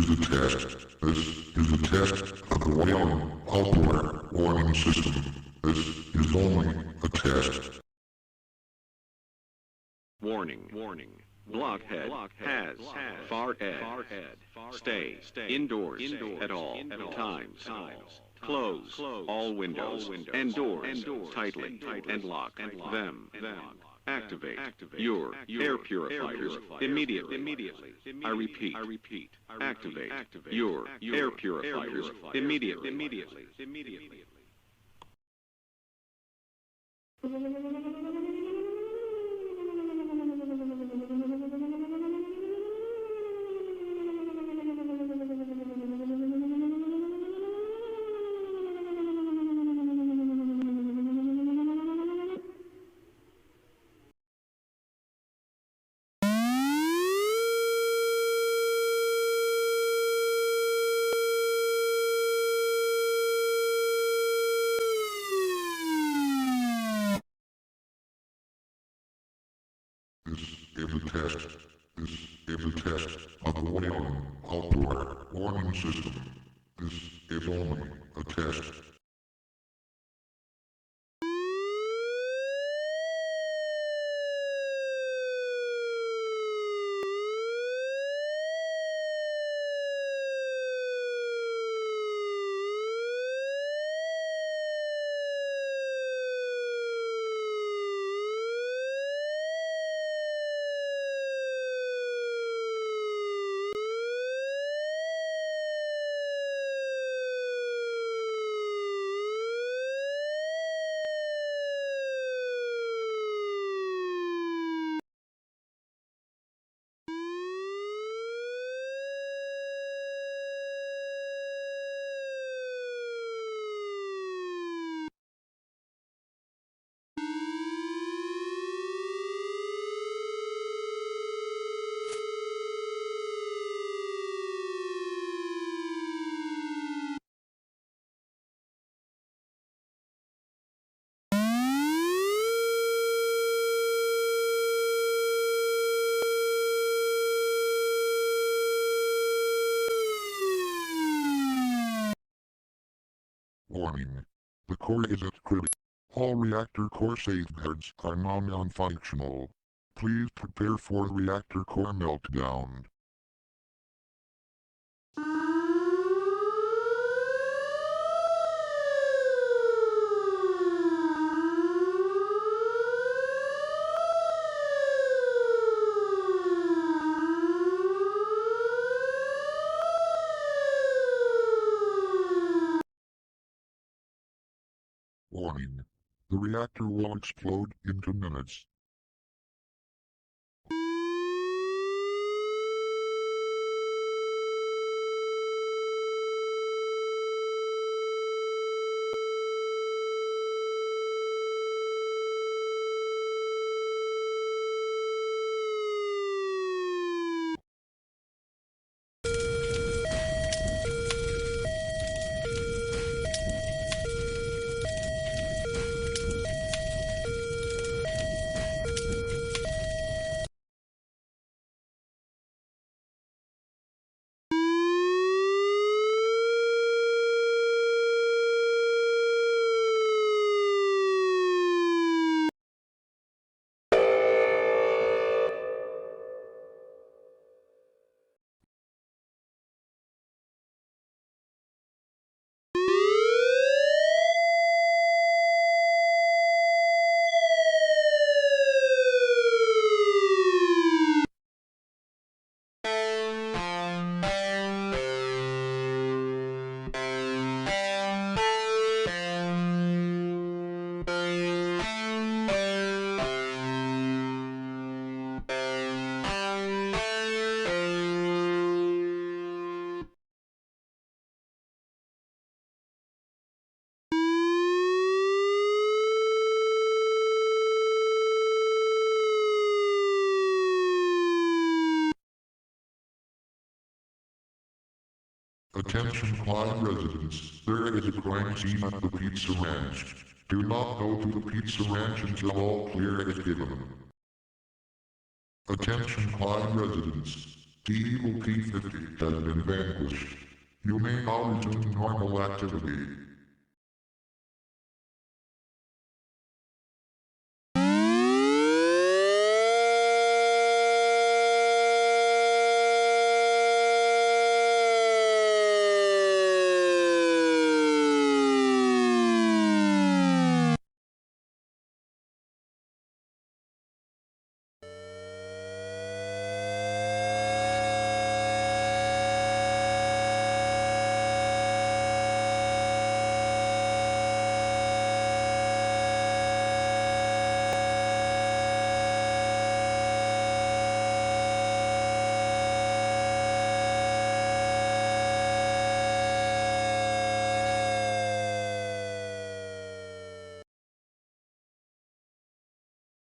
is a test. This is a test of the Whelen outdoor warning system. This is only a test. Warning. Blockhead has far edge. Stay indoors at all times. Close all windows and doors tightly and lock them. Activate your air purifiers immediately. I repeat, activate your air purifiers immediately. This is a test of the Whelen outdoor warning system. This is only a test. Warning. The core is at critical. All reactor core safeguards are now non-functional. Please prepare for reactor core meltdown. Warning. The reactor will explode in 2 minutes. Attention Clyde residents, there is a crime scene at the Pizza Ranch. Do not go to the Pizza Ranch until all clear is given. Attention Clyde residents, The evil P-50 has been vanquished. You may now resume normal activity.